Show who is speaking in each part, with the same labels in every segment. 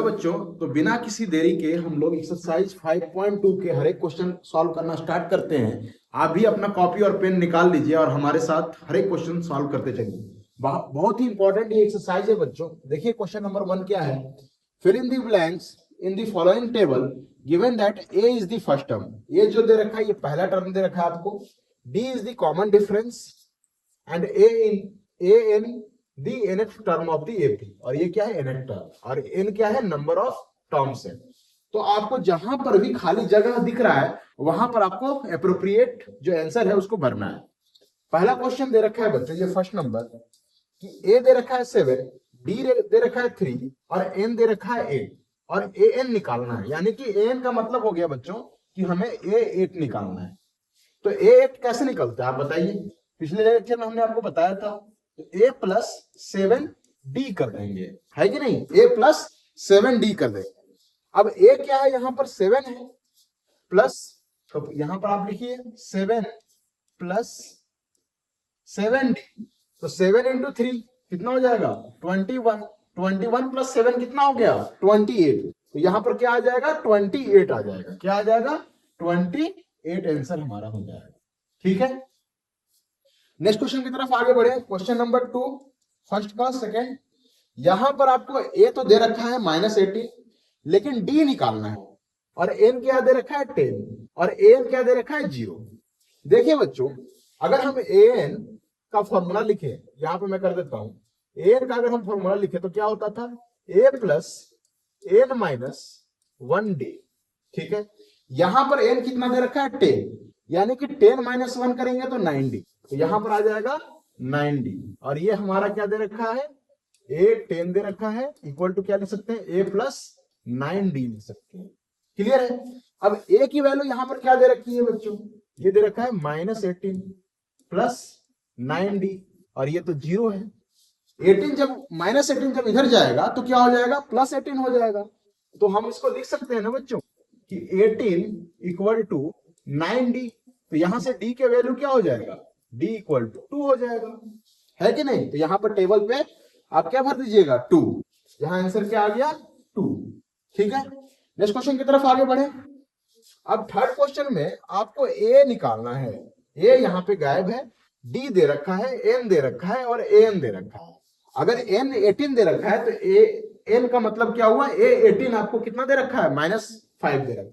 Speaker 1: बच्चों, तो बिना किसी देरी के हम लोग एक्सरसाइज 5.2 के हर एक क्वेश्चन सॉल्व करना स्टार्ट करते हैं। आप भी अपना कॉपी और पेन निकाल लीजिए और हमारे साथ हर एक क्वेश्चन सॉल्व करते चलिए। बहुत ही इंपॉर्टेंट ये एक्सरसाइज है बच्चों। देखिए क्वेश्चन नंबर 1 क्या है। Fill in the blanks in the following table given that a is the first term. ये जो दे रखा है ये पहला टर्म दे रखा है आपको। D is the common difference and A in the nth term of the AP. और ये क्या है nth टर्म, और n क्या है नंबर ऑफ टर्म्स है। तो आपको जहां पर भी खाली जगह दिख रहा है वहां पर आपको एप्रोप्रिएट जो आंसर है उसको भरना है। पहला क्वेश्चन दे रखा है बच्चों ये फर्स्ट नंबर कि a दे रखा है 7, d दे रखा है 3 और n दे रखा है 8 और an निकालना है। यानी कि an का मतलब हो गया बच्चों कि हमें a8 निकालना है। तो a8 कैसे निकलता है आप बताइए। पिछले लेक्चर में हमने आपको बताया था a प्लस 7d कर देंगे, है कि नहीं। a प्लस 7d कर देंगे। अब a क्या है यहाँ पर 7 है प्लस, तो यहाँ पर आप लिखिए 7 प्लस 7d। तो 7 इंटू 3 कितना हो जाएगा 21। 21 प्लस 7 कितना हो गया 28। तो यहाँ पर क्या आ जाएगा 28 आ जाएगा। क्या आ जाएगा 28 आंसर हमारा हो जाएगा। ठीक है, नेक्स्ट क्वेश्चन की तरफ आगे बढ़े। क्वेश्चन नंबर 2 फर्स्ट का सेकंड। यहां पर आपको a तो दे रखा है -18 लेकिन d निकालना है और n क्या दे रखा है 10 और an क्या दे रखा है 0। देखिए बच्चों अगर हम an का फॉर्मूला लिखे, यहां पे मैं कर देता हूं an का अगर हम फॉर्मूला लिखे तो क्या होता था a plus n minus 1d। ठीक है, यहां पर n कितना दे रखा है 10, यानी कि 10 माइनस 1 करेंगे तो 9d। तो यहां पर आ जाएगा 9d और ये हमारा क्या दे रखा है a 10 दे रखा है इक्वल टू क्या लिख सकते हैं a प्लस 9d लिख सकते हैं। क्लियर है। अब a की वैल्यू यहां पर क्या दे रखी है बच्चों, ये दे रखा है -18 प्लस 9d और ये तो 0 है। 18 जब -18 जब इधर जाएगा तो क्या हो जाएगा +18 हो जाएगा। तो हम इसको लिख सकते हैं ना बच्चों कि 18 इक्वल टू 9d। तो यहां से d के वैल्यू क्या हो जाएगा d इक्वल टू 2 हो जाएगा, है कि नहीं। तो यहां पर टेबल पे आप क्या भर दीजिएगा 2। यहां आंसर क्या आ गया 2। ठीक है, नेक्स्ट क्वेश्चन की तरफ आगे बढ़े। अब थर्ड क्वेश्चन में आपको a निकालना है। a यहां पे गायब है, d दे रखा है, n दे रखा है और an दे रखा है। अगर n 18 दे रखा है तो n का मतलब क्या हुआ a 18 आपको कितना दे रखा है -5 दे रखा है।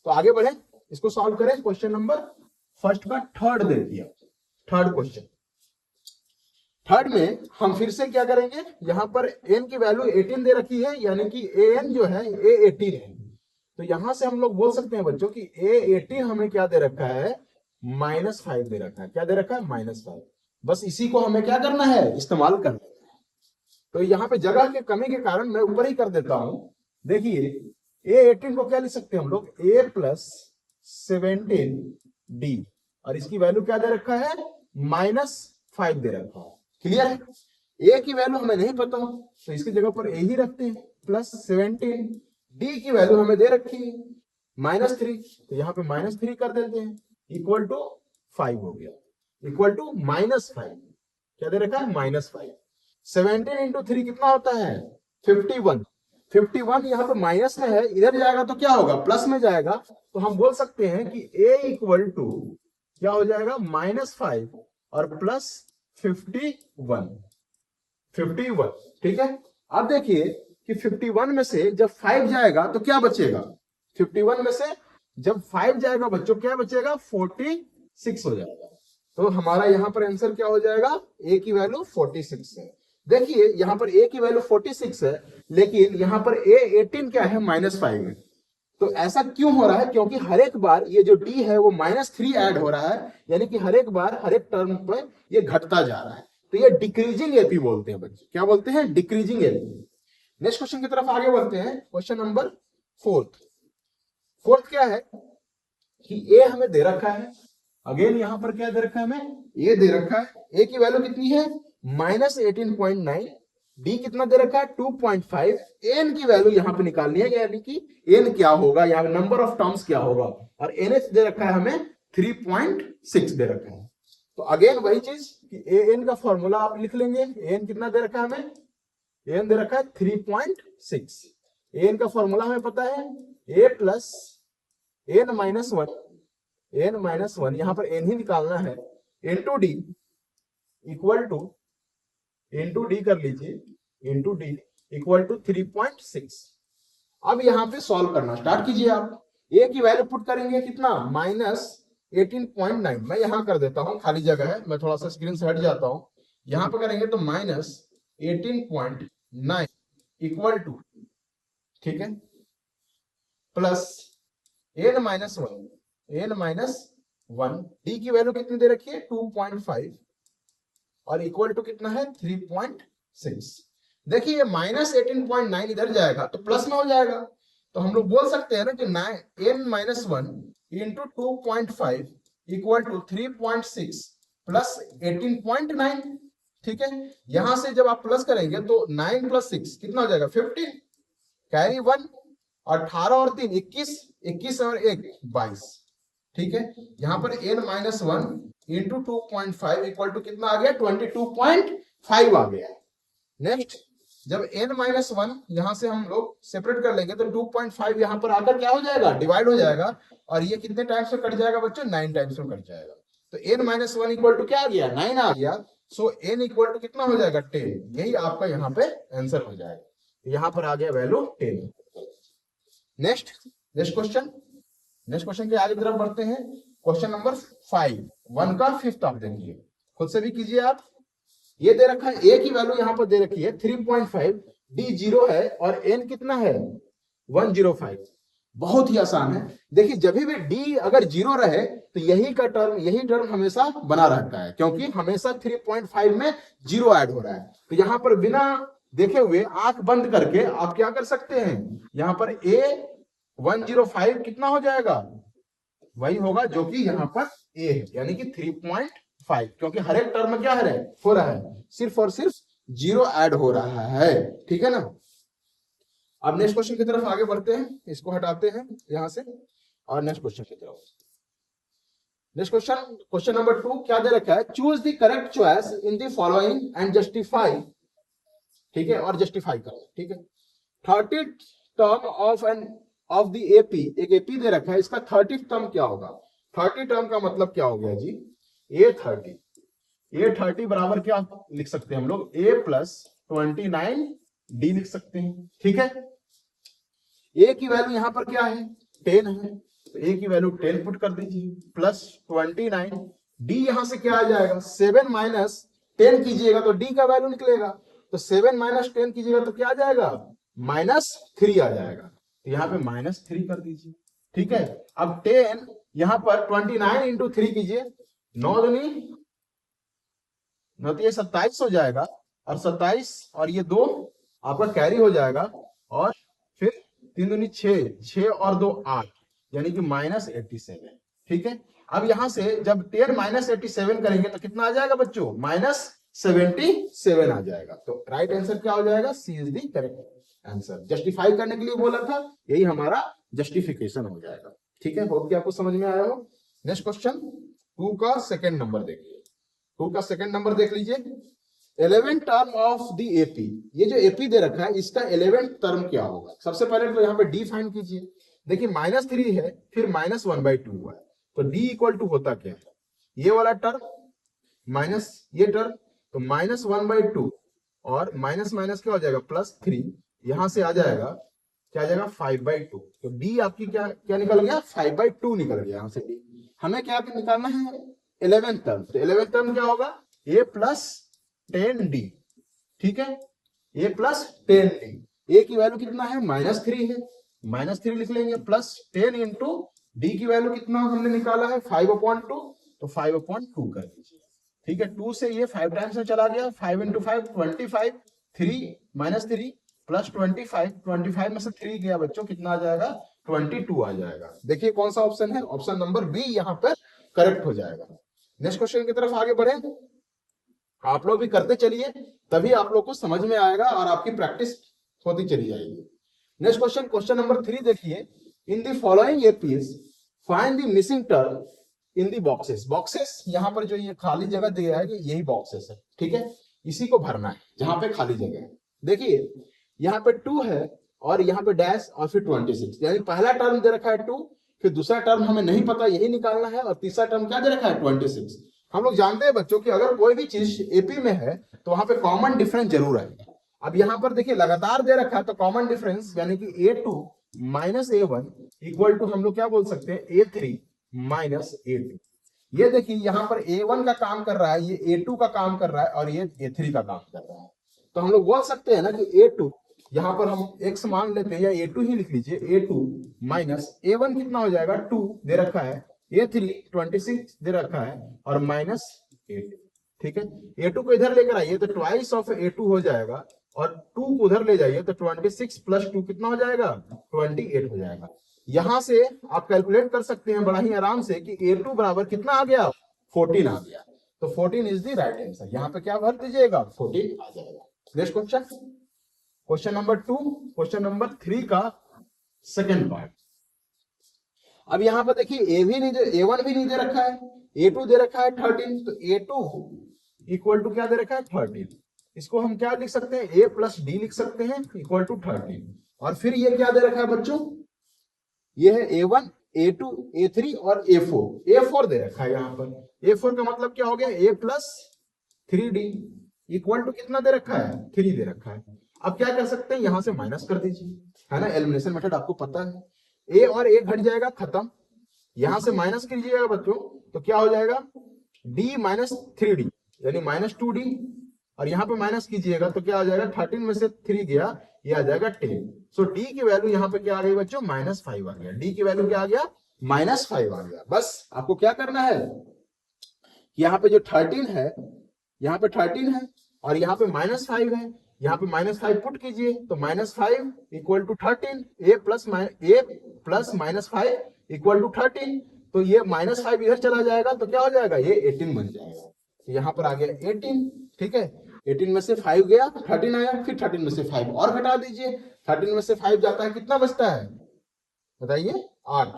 Speaker 1: तो आगे बढ़े, इसको सॉल्व करें। क्वेश्चन नंबर फर्स्ट का थर्ड दे दिया। थर्ड क्वेश्चन, थर्ड में हम फिर से क्या करेंगे, यहां पर n की वैल्यू 18 दे रखी है यानी कि an जो है a18 है। तो यहां से हम लोग बोल सकते हैं बच्चों कि a18 हमें क्या दे रखा है -5 दे रखा है। क्या दे रखा है -5। बस इसी को हमें क्या करना है इस्तेमाल करना है। तो यहाँ पे जगह के कमी के कारण मैं ऊपर ही कर देता हूं। देखिए a18 को क्या लिख सकते हैं हम लोग a प्लस 17d और इसकी वैल्यू क्या दे रखा है -5 दे रखा है। क्लियर है। a की वैल्यू हमें नहीं पता तो इसकी जगह पर a ही रखते हैं प्लस 17। d की वैल्यू हमें दे रखी है -3 तो यहाँ पे -3 कर देते हैं इक्वल टू 5 हो गया। इक्वल टू -5 क्या दे रखा है -5। 17 इंटू 3 कितना होता है 51। 51 यहाँ पे माइनस में है, इधर जाएगा तो क्या होगा प्लस में जाएगा। तो हम बोल सकते हैं कि a इक्वल टू क्या हो जाएगा -5 और प्लस 51। ठीक है। अब देखिए कि 51 में से जब 5 जाएगा तो क्या बचेगा। 51 में से जब 5 जाएगा बच्चों क्या बचेगा 46 हो जाएगा। तो हमारा यहाँ पर आंसर क्या हो जाएगा a की वैल्यू 46 है। देखिए यहाँ पर a की वैल्यू 46 है लेकिन यहाँ पर a18 क्या है -5 है। तो ऐसा क्यों हो रहा है, क्योंकि हर एक बार ये जो d है वो -3 ऐड हो रहा है, यानी कि हर एक बार हर एक टर्म पर ये घटता जा रहा है। तो ये डिक्रीजिंग एपी बोलते हैं बच्चे। क्या बोलते हैं डिक्रीजिंग एपी। नेक्स्ट क्वेश्चन की तरफ आगे बढ़ते हैं। क्वेश्चन नंबर फोर्थ क्या है कि a हमें दे रखा है। अगेन यहां पर क्या दे रखा है हमें a दे रखा है। a की वैल्यू कितनी है -18.9। d कितना दे रखा है 2.5। n की वैल्यू यहां पे निकालनी है यानी कि n क्या होगा, यहाँ नंबर ऑफ टर्म्स क्या होगा, और nh दे रखा है हमें 3.6 दे रखा है। तो अगेन वही चीज कि an का फॉर्मूला आप लिख लेंगे। n कितना दे रखा है हमें, n दे रखा है 3.6। एन का फॉर्मूला हमें पता है, a plus n minus one, यहां पर एन ही निकालना है, into d equal to, into d कर लीजिए, इंटू डी इक्वल टू 3.6। अब यहाँ पे सॉल्व करना स्टार्ट कीजिए आप। ए की वैल्यू पुट करेंगे कितना, -18.9। मैं यहाँ कर देता हूँ, खाली जगह है, मैं थोड़ा सा स्क्रीन से हट जाता हूँ। यहाँ पे करेंगे तो -18.9 इक्वल टू, ठीक है, plus n minus one, D की वैल्यू कितनी दे रखी है 2.5 और इक्वल टू कितना है 3.6। देखिए -18.9 इधर जाएगा तो प्लस में हो जाएगा, तो हम लोग बोल सकते हैं ना कि n minus one into 2.5 equal to 3.6 plus 18.9। ठीक है, यहां से जब आप प्लस करेंगे तो 9 प्लस 6 कितना हो जाएगा 15, कैरी 1, 18 और 3 21, 21 और 1 22। ठीक है, यहाँ पर n minus one into 2.5 equal to कितना आ गया 22.5 आ गया। नेक्स्ट, जब n माइनस वन यहां से हम लोग सेपरेट कर लेंगे तो 2.5 यहां पर आकर क्या हो जाएगा, डिवाइड हो जाएगा, और ये कितने टाइम्स में कट जाएगा बच्चों, 9 टाइम्स में कट जाएगा। तो n minus one equal to क्या आ गया 9 आ गया। सो n इक्वल टू कितना हो जाएगा 10, यही आपका यहाँ पे आंसर हो जाएगा। यहाँ पर आ गया वैल्यू 10। नेक्स्ट क्वेश्चन के आगे तरफ बढ़ते हैं। क्वेश्चन नंबर 5, 1 का 5th आप देखिए, खुद से भी कीजिए आप। ये दे रखा है, ए की वैल्यू यहाँ पर दे रखी है 3.5, डी 0 है और एन कितना है 105। बहुत ही आसान है। देखिए जब भी डी अगर 0 रहे तो यही टर्म हमेशा बना रहता है, क्योंकि हमेशा 3.5 में 0 ऐड हो रहा है। तो यहाँ पर बिना देखे हुए आंख बंद करके आप क्या कर सकते हैं, यहाँ पर ए 105 कितना हो जाएगा, वही होगा जो कि यहाँ पर ए है, यानी कि 3.5, क्योंकि हर एक टर्म में क्या हो रहा है, सिर्फ और सिर्फ 0 ऐड हो रहा है। ठीक है ना। अब नेक्स्ट क्वेश्चन की तरफ आगे बढ़ते हैं, इसको हटाते हैं यहां से और नेक्स्ट क्वेश्चन की तरफ। नेक्स्ट क्वेश्चन नंबर 2 क्या दे रखा है, choose the correct choice in the following and justify. ठीक है, और जस्टिफाई करो। ठीक है, 30 टर्म ऑफ द एपी, एक एपी दे रखा है, इसका 30 टर्म क्या होगा। 30 टर्म का मतलब क्या हो गया जी, ए 30 बराबर क्या लिख सकते हैं हम लोग, ए प्लस 29 डी लिख सकते हैं। ठीक है, ए की वैल्यू यहां पर क्या है 10 है, तो ए की वैल्यू 10 पुट कर दीजिए, प्लस 29, डी यहां से क्या आ जाएगा 7 माइनस 10 कीजिएगा तो डी का वैल्यू निकलेगा, तो 7 माइनस 10 कीजिएगा तो क्या आ जाएगा -3 आ जाएगा, तो यहाँ पे -3 कर दीजिए। ठीक है, अब 10 यहां पर 29 इंटू 3 कीजिए, 9 दूनी 9 तो ये 27 हो जाएगा, और 27 और ये 2 आपका कैरी हो जाएगा, और फिर 3 दूनी 6 और 2 8, यानी कि -87। ठीक है, अब यहां से जब 10 -87 करेंगे तो कितना आ जाएगा बच्चों, -77 आ जाएगा। तो राइट आंसर क्या हो जाएगा, C is the correct answer. Justify करने के लिए बोला था, यही हमारा जस्टिफिकेशन हो जाएगा। ठीक है, होप कि आपको समझ में आया हो। नेक्स्ट क्वेश्चन 2 का सेकंड नंबर देखिए, 2 का सेकंड नंबर देख लीजिए। 11th term of the AP, ये जो एपी दे रखा है इसका 11th टर्म क्या होगा। सबसे पहले तो यहाँ पे डी फाइंड कीजिए। देखिए -3 है, फिर -1/2 हुआ है, तो डी इक्वल टू होता क्या है, ये वाला टर्म माइनस ये टर्म, तो -1/2 और माइनस माइनस क्या हो जाएगा +3, यहां से आ जाएगा क्या आ जाएगा 5/2। तो डी आपकी क्या निकल गया 5/2 निकल गया। यहां से डी हमें क्या निकालना है 11th टर्म, तो 11th टर्म क्या होगा a प्लस 10d। ठीक है, a प्लस 10d, a की वैल्यू कितना है -3 है, -3 लिख लेंगे, प्लस 10 इंटू डी की वैल्यू कितना हमने निकाला है 5/2, तो 5/2 कर दीजिए। ठीक है, 2 से ये 5 टाइम्स में चला गया, 5 इंटू 5 25, 3 -3 प्लस 25 में से 3 गया बच्चों, कितना आ जाएगा 22 आ जाएगा। देखिए कौन सा ऑप्शन है, ऑप्शन नंबर बी यहाँ पर करेक्ट हो जाएगा। नेक्स्ट क्वेश्चन की तरफ आगे बढ़े, आप लोग भी करते चलिए, तभी आप लोग को समझ में आएगा और आपकी प्रैक्टिस होती चली जाएगी। नेक्स्ट क्वेश्चन नंबर 3 देखिए, इन the following APs find the missing term in the boxes. Boxes यहाँ पर जो ये खाली जगह दिया है, यही बॉक्सेस है। ठीक है, इसी को भरना है जहां पे खाली जगह है। देखिए यहाँ पे 2 है और यहाँ पे डैश और फिर 26, यानी पहला टर्म दे रखा है 2, फिर दूसरा टर्म हमें नहीं पता, यही निकालना है, और तीसरा टर्म क्या दे रखा है 26। हम लोग जानते हैं बच्चों कि अगर कोई भी चीज एपी में है तो वहां पे कॉमन डिफरेंस जरूर आएगा। अब यहाँ पर देखिए लगातार दे रखा है तो कॉमन डिफरेंस यानी कि A2 minus A1 equal to हम लोग क्या बोल सकते हैं A3 माइनस A2। ये देखिए यहाँ पर A1 का काम कर रहा है, ये A2 का काम कर रहा है और ये A3 का काम कर रहा है। तो हम लोग बोल सकते हैं ना कि A2 यहाँ पर हम x मान लेते हैं, या A2 ही लिख लीजिए, A2 माइनस A1 कितना हो जाएगा 2 दे रखा है, A3 26 दे रखा है और माइनस A2। ठीक है, A2 को इधर लेकर आइए तो ट्वाइस ऑफ A2 हो जाएगा और 2 को उधर ले जाइए तो 26 प्लस 2 कितना हो जाएगा 28 हो जाएगा। यहां से आप कैलकुलेट कर सकते हैं बड़ा ही आराम से कि A2 बराबर कितना आ गया 14 आ गया। तो 14 इज द राइट आंसर। यहाँ पे क्या भर दीजिएगा 14 आ जाएगा। Next question, question number 2, question number 3 का सेकंड पार्ट। अब यहाँ पर देखिए A1 भी नहीं दे रखा है, A2 दे रखा है 13, तो A2 इक्वल टू क्या दे रखा है 13। इसको हम क्या लिख सकते हैं A प्लस डी लिख सकते हैं इक्वल टू 13। और फिर ये क्या दे रखा है बच्चों, ये है A1 A2 A3 और A4 दे रखा है। यहाँ पर A4 का मतलब क्या हो गया A plus 3D equal to कितना दे रखा है 3 दे रखा है। अब क्या कर सकते हैं, यहां से माइनस कर दीजिए, है ना, एलिमिनेशन मेथड आपको पता है। A और A घट जाएगा खत्म, यहां से माइनस कीजिएगा बच्चों तो क्या हो जाएगा D माइनस 3D यानी माइनस 2D, और यहाँ पे माइनस कीजिएगा तो क्या आ जाएगा 13 में से 3 गया, ये आ जाएगा 10। सो D की वैल्यू यहाँ पे क्या आ गई बच्चों -5 आ गया। D की वैल्यू क्या आ गया -5 आ गया। बस आपको क्या करना है, यहाँ पे जो 13 है, यहाँ पे 13 है और यहाँ पे -5 है, यहाँ पे -5 पुट कीजिए तो -5 equal to 13, A plus -5 equal to 13, तो ये -5 इधर चला जाएगा तो क्या हो जाएगा ये 18 बन जाएगा। तो यहाँ पर आ गया 18। ठीक है, 18 में से 5 गया 13 आया, फिर 13 में से 5 और घटा दीजिए, 13 में से 5 जाता है कितना बचता है बताइए 8।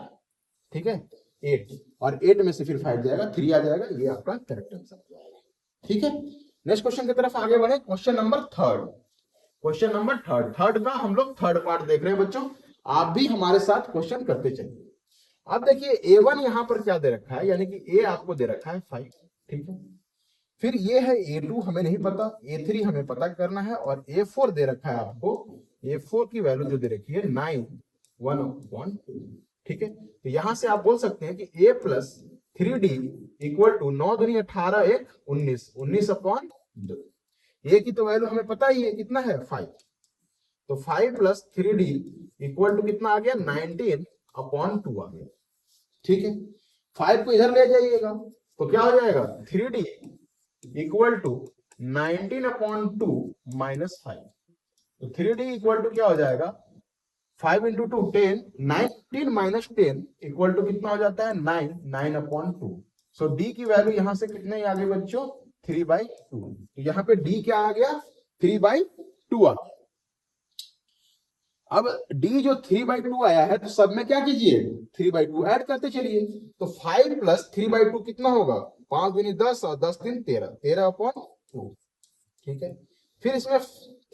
Speaker 1: ठीक है 8, और 8 में से फिर 5 जाएगा 3 आ जाएगा, ये आपका करेक्ट आंसर हो जाएगा। ठीक है, नेक्स्ट क्वेश्चन की तरफ आगे बढ़े। क्वेश्चन नंबर 3, क्वेश्चन नंबर 3 का हम लोग थर्ड पार्ट देख रहे हैं बच्चों, आप भी हमारे साथ क्वेश्चन करते चलिए। अब देखिए A1 यहाँ पर क्या दे रखा है, यानी कि A आपको दे रखा है 5। ठीक है, फिर ये है A2 हमें नहीं पता, A3 हमें पता करना है, और A4 दे रखा है आपको, A4 की वैल्यू जो दे रखी है 9 1/2। ठीक है, तो यहां से आप बोल सकते हैं कि A plus 3D equal to 9 दूनी 18 1 19 19/2। A की तो वैल्यू हमें पता ही है कितना है 5, तो 5 प्लस 3D इक्वल टू कितना आ गया 19/2 आ गया। ठीक है, 5 को इधर ले जाइएगा तो क्या हो जाएगा 3D इक्वल टू 19/2 -5, तो 3D इक्वल टू क्या हो जाएगा 5 इंटू 2 10, 19 माइनस 10 इक्वल टू कितना हो जाता है 9 9/2। सो D की वैल्यू यहां से कितने आ गई बच्चों 3/2। तो यहाँ पे D क्या आ गया 3/2 आ गया। अब D जो 3/2 आया है तो सब में क्या कीजिए 3/2 ऐड करते चलिए, तो 5 प्लस 3/2 कितना होगा 5 दूनी 10 और 10 3 13 13/2। ठीक है, फिर इसमें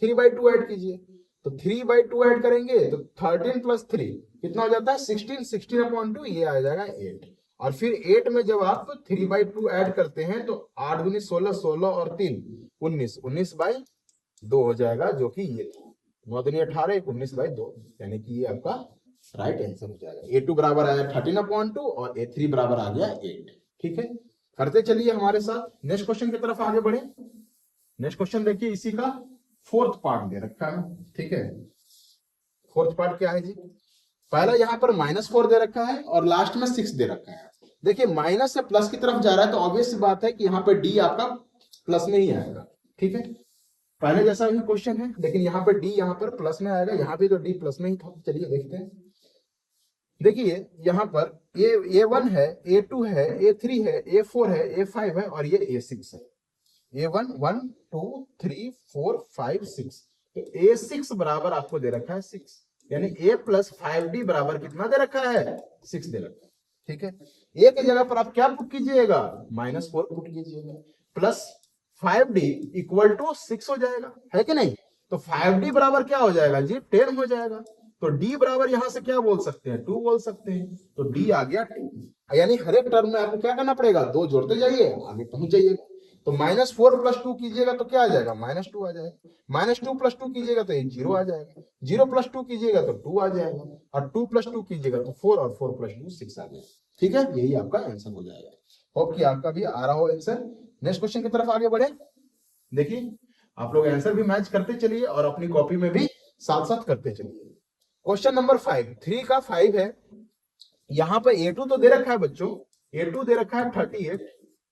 Speaker 1: 3/2 ऐड कीजिए, तो 3/2 ऐड करेंगे तो 13 प्लस 3 कितना हो जाता है 16 16/2, ये आ जाएगा 8। और फिर 8 में जब आप 3/2 ऐड करते हैं तो 8 दूनी 16 16 और 3 19 19/2 हो जाएगा, जो कि ये 9 दूनी 18 19/2, यानी कि ये आपका राइट आंसर हो जाएगा। A2 बराबर आया 13/2 और A3 बराबर आ गया 8। ठीक है, करते चलिए हमारे साथ, नेक्स्ट क्वेश्चन की तरफ आगे बढ़े। नेक्स्ट क्वेश्चन देखिए, इसी का फोर्थ पार्ट दे रखा है। ठीक है, फोर्थ पार्ट क्या है जी, पहला यहाँ पर -4 दे रखा है और लास्ट में 6 दे रखा है। देखिए माइनस से प्लस की तरफ जा रहा है तो ऑब्वियस सी बात है कि यहाँ पे D आपका प्लस में ही आएगा। ठीक है, पहले जैसा ही क्वेश्चन है, लेकिन यहाँ पे D यहाँ पर प्लस में आएगा, यहाँ पे तो D प्लस में ही था। चलिए देखते हैं, देखिए यहाँ पर A1 है, A2 है, A3 है, A4 है, A5 है और ये A6 है। A1 1 2 3 4 5 6, तो A6 बराबर आपको दे रखा है 6, यानी A प्लस 5D बराबर कितना दे रखा है 6 दे रखा है। ठीक है, A की जगह पर आप क्या पुट कीजिएगा -4 पुट कीजिएगा, प्लस 5D इक्वल टू 6 हो जाएगा, है कि नहीं। तो 5d बराबर क्या हो जाएगा जी, 10 हो जाएगा। तो d बराबर यहां से क्या बोल सकते हैं, 2 बोल सकते हैं। तो d आ गया 2। यानी हर एक टर्म में आपको क्या करना पड़ेगा, 2 जोड़ते जाइए, आगे पहुंच जाइएगा। तो -4 + 2 कीजिएगा तो क्या आ जाएगा, -2 आ जाएगा। -2 + 2 कीजिएगा तो एक 0 आ जाएगा। 0 + 2 कीजिएगा तो 2 आ जाएगा। और 2 + 2 कीजिएगा तो 4, और 4 + 2 6 आ जाएगा। ठीक है, यही आपका आंसर हो जाएगा। होप कि आपका भी आ रहा हो आंसर। नेक्स्ट क्वेश्चन की तरफ आगे बढ़े। देखिए, आप लोग आंसर भी मैच करते चलिए और अपनी कॉपी में भी साथ साथ करते चलिए। क्वेश्चन नंबर 5, 3 का 5 है। यहाँ पे A2 तो दे रखा है बच्चों, A2 दे रखा है 38,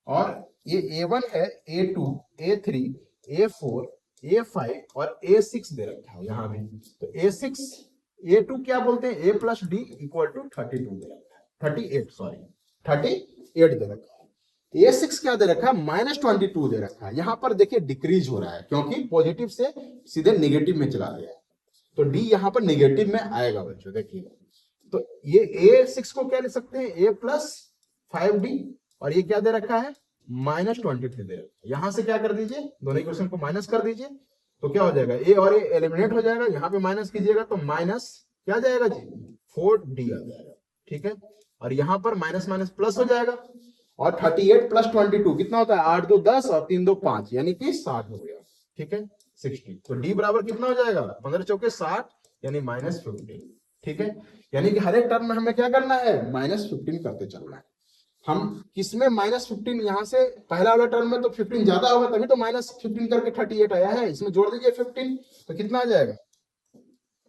Speaker 1: और ये A1 है, A2, A3, A4, A5 और A6 दे रखा है यहाँ भी। तो A6, A2 क्या बोलते हैं, A + D = 32 दे रखा है, 38 सॉरी 38 दे रखा है। A6 क्या दे रखा है, -22 दे रखा है। यहाँ पर देखिए डिक्रीज हो रहा है, क्योंकि पॉजिटिव से सीधे निगेटिव में चला गया है। तो D यहाँ पर निगेटिव में आएगा बच्चों, देखिए। तो ये A6 को क्या लिख सकते हैं, A + 5D, और ये क्या दे रखा है, -23 दे रखा है। यहां से क्या कर दीजिए, दोनों इक्वेशन को माइनस कर दीजिए, तो क्या हो जाएगा, A और A एलिमिनेट हो जाएगा। यहाँ पे माइनस कीजिएगा तो माइनस क्या जाएगा जी, 4D आ जाएगा। ठीक है, और यहाँ पर माइनस माइनस प्लस हो जाएगा। और 38 + 22 कितना होता है, 8 2 10 और 3 2 5, यानी कि 60 हो गया। ठीक है, 60। तो D बराबर कितना हो जाएगा, 15 चौके 60, यानी -15। ठीक है, यानी कि हर एक टर्म में हमें क्या करना है, -15 करते चलना है। हम किसमें -15, यहाँ से पहला वाला टर्म में तो 15 ज्यादा होगा, तभी तो -15 करके 38 आया है। इसमें जोड़ दीजिए 15, तो कितना आ जाएगा,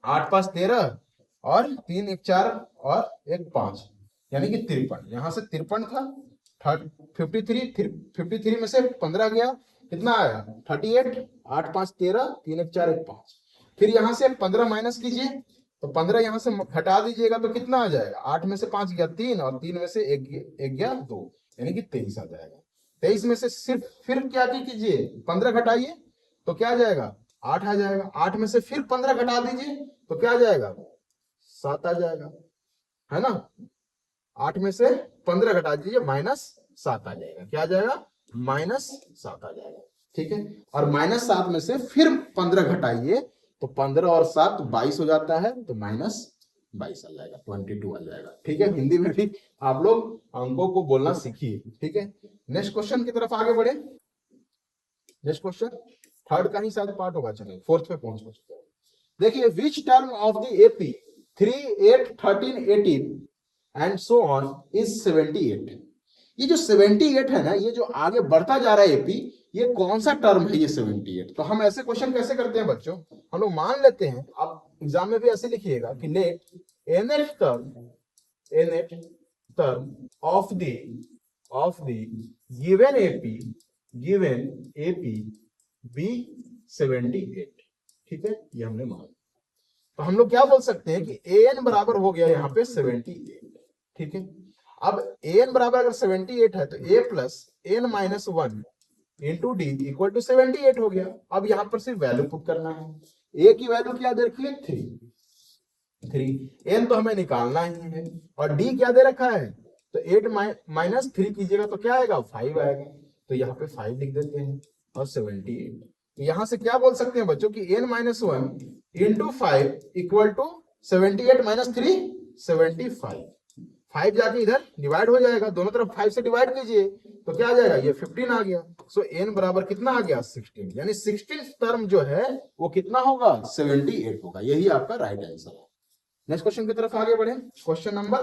Speaker 1: 8 5 13 और 3 1 4 और 1 5, यानी कि 53। यहाँ से 53 था, 53 में से 15 गया, कितना आया 38, 8 5 13, 3 1 4 1 5। फिर यहाँ से 15 माइनस कीजिए, तो 15 यहाँ से हटा दीजिएगा तो कितना आ जाएगा, 8 में से 5 गया 3, और 3 में से 1 गया 2, यानी कि 23 आ जाएगा। 23 में से सिर्फ फिर क्या कीजिए, 15 घटाइए तो क्या आ जाएगा, 8 आ जाएगा। 8 में से फिर 15 घटा दीजिए तो क्या आ जाएगा, 7 आ जाएगा, है ना। 8 में से 15 घटा दीजिए, -7 आ जाएगा। क्या आ जाएगा, -7 आ जाएगा। ठीक है, और -7 में से फिर 15 घटाइए तो 15 और 7 22 हो जाता है, तो -22 आ जाएगा, 22 आ जाएगा। ठीक है, हिंदी में भी आप लोग अंकों को बोलना सीखिए। ठीक है, नेक्स्ट क्वेश्चन की तरफ आगे बढ़े। नेक्स्ट क्वेश्चन थर्ड का ही शायद पार्ट होगा, चलिए फोर्थ पे पहुंच चुके हैं। देखिए, which term of the AP 3 8 13 18 and so on is 78। ये जो 78 है ना, ये जो आगे बढ़ता जा रहा है AP, ये कौन सा टर्म है ये 78। तो हम ऐसे क्वेश्चन कैसे करते हैं बच्चों, हम लोग मान लेते हैं, आप एग्जाम में भी ऐसे लिखिएगा कि let nth term of the given AP be 78। ठीक है, ये हमने माना। तो हम लोग क्या बोल सकते हैं कि an बराबर हो गया यहाँ पे 78। ठीक है, अब an बराबर अगर 78 है तो a + n - 1 इंटू D = 78 हो गया। अब यहाँ पर सिर्फ वैल्यू पुट करना है। a की वैल्यू क्या दे रखी है, 3, n तो हमें निकालना ही है, और D क्या दे रखा है, तो 8 - 3 कीजिएगा तो क्या आएगा, 5 आएगा। तो यहाँ पे 5 लिख देते हैं, और 78। तो यहाँ से क्या बोल सकते हैं बच्चों कि n - 1 इंटू 5 = 78 - 3 75। 5 जाके इधर डिवाइड हो जाएगा, दोनों तरफ 5 से डिवाइड कीजिए तो क्या आ जाएगा, ये 15 आ गया। सो n बराबर कितना आ गया, 16, यानी 16 टर्म जो है वो कितना होगा, 78 होगा। यही आपका राइट आंसर है। नेक्स्ट क्वेश्चन की तरफ आगे बढ़े। क्वेश्चन नंबर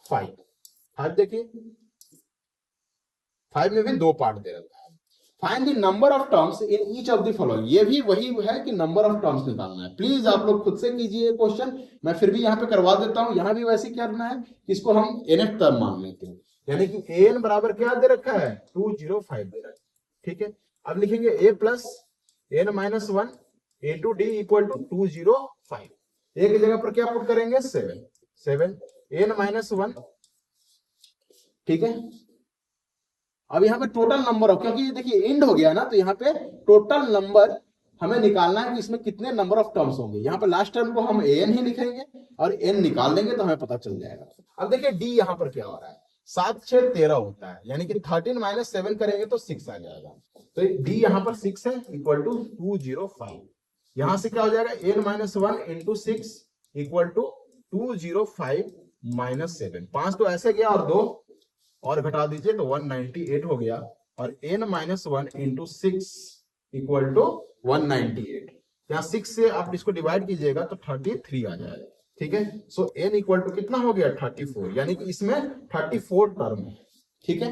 Speaker 1: 5 देखिए, 5 में भी 2 पार्ट दे रखा है। Find the number of terms in each of the following. ये भी वही है कि नंबर ऑफ टर्म्स निकालना है। प्लीज आप लोग खुद से कीजिए क्वेश्चन, मैं फिर भी यहाँ पे करवा देता हूँ। यहाँ भी वैसे करना है, इसको हम nth टर्म मान लेते हैं, यानी कि an बराबर क्या दे रखा है, 205 दे रखा है। ठीक है, अब लिखेंगे a + n - 1 into D = 205। a की जगह पर क्या पुट करेंगे, 7 n - 1। ठीक है, अब यहाँ पे टोटल नंबर ऑफ, क्योंकि देखिए एंड हो गया ना, तो यहाँ पे टोटल नंबर हमें निकालना है कि इसमें कितने नंबर ऑफ टर्म्स होंगे। यहाँ पे लास्ट टर्म को हम an ही लिखेंगे और n निकाल देंगे तो हमें पता चल जाएगा। अब देखिए D यहाँ पर क्या हो रहा है, 7 6 13 होता है, यानी कि 13 - 7 करेंगे तो 6 आ जाएगा। तो D यहाँ पर 6 है, = 205। यहां से क्या हो जाएगा, n minus 1 into 6 equal to 205 minus 7। 5 तो ऐसे गया और 2 और घटा दीजिए तो 198 हो गया, और n minus 1 into 6 equal to 198। यहाँ 6 से आप इसको डिवाइड कीजिएगा तो 33 आ जाएगा। ठीक है, सो n इक्वल टू कितना हो गया, 34, यानी कि इसमें 34 टर्म है। ठीक है,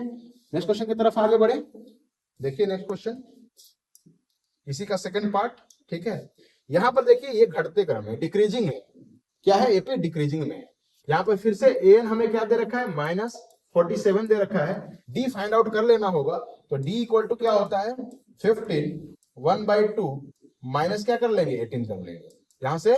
Speaker 1: नेक्स्ट क्वेश्चन की तरफ आगे बढ़े। देखिए नेक्स्ट क्वेश्चन, इसी का सेकंड पार्ट। ठीक है, यहाँ पर देखिए ये घटते क्रम है, डिक्रीजिंग है। क्या है, ए पे डिक्रीजिंग में है। यहाँ पर फिर से एन हमें क्या दे रखा है, माइनस 47 दे रखा है। डी फाइंड आउट कर लेना होगा, तो डी इक्वल टू क्या होता है, 15 1/2 माइनस क्या कर लेंगे, 18 कर लेंगे। यहाँ से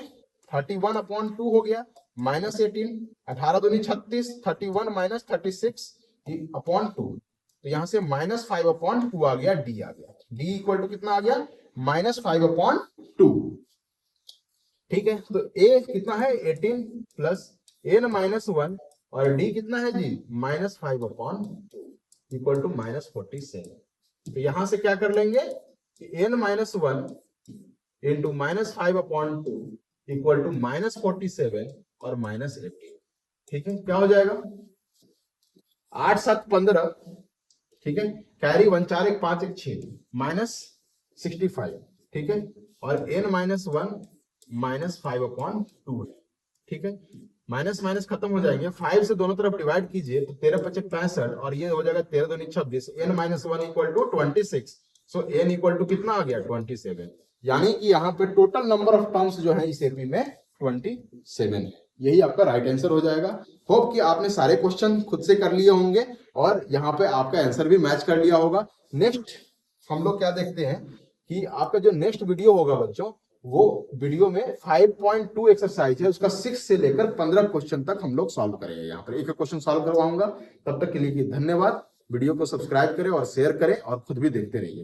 Speaker 1: 31/2 हो गया, माइनस 18, 18 दूनी 36, 31 माइनस 36/2, तो यहाँ से माइनस 5/2 आ गया, डी आ गया। डी इक्वल टू कितना आ गया, माइनस 5/2। ठीक है, तो ए कितना है, 18 प्लस n माइनस 1, और डी कितना है जी, माइनस 5/2 इक्वल टू माइनस 47। तो यहां से क्या कर लेंगे, n minus 1 into minus 5/2 equal to minus 47 और माइनस 18। ठीक है, क्या हो जाएगा, 8 7 15, ठीक है, कैरी 1 4 1 5 1 6 माइनस 65। ठीक है, और n माइनस 1 माइनस 5/2 है। ठीक है, माइनस माइनस खत्म हो जाएंगे, 5 से दोनों तरफ डिवाइड कीजिए तो 13 × 5 = 65, और ये हो जाएगा 13 दूनी 26, n minus 1 equal to 26। So n equal to कितना आ गया, 27। यानी कि यहाँ पे टोटल नंबर ऑफ टर्म्स जो है इस एपी में 27 है। यही आपका राइट आंसर हो जाएगा। होप कि आपने सारे क्वेश्चन खुद से कर लिए होंगे और यहाँ पे आपका आंसर भी मैच कर लिया होगा। नेक्स्ट हम लोग क्या देखते हैं कि आपका जो नेक्स्ट वीडियो होगा बच्चों, वो वीडियो में 5.2 एक्सरसाइज है, उसका 6 से लेकर 15 क्वेश्चन तक हम लोग सॉल्व करेंगे। यहाँ पर एक क्वेश्चन सॉल्व करवाऊंगा। तब तक के लिए धन्यवाद। वीडियो को सब्सक्राइब करें और शेयर करें और खुद भी देखते रहिए।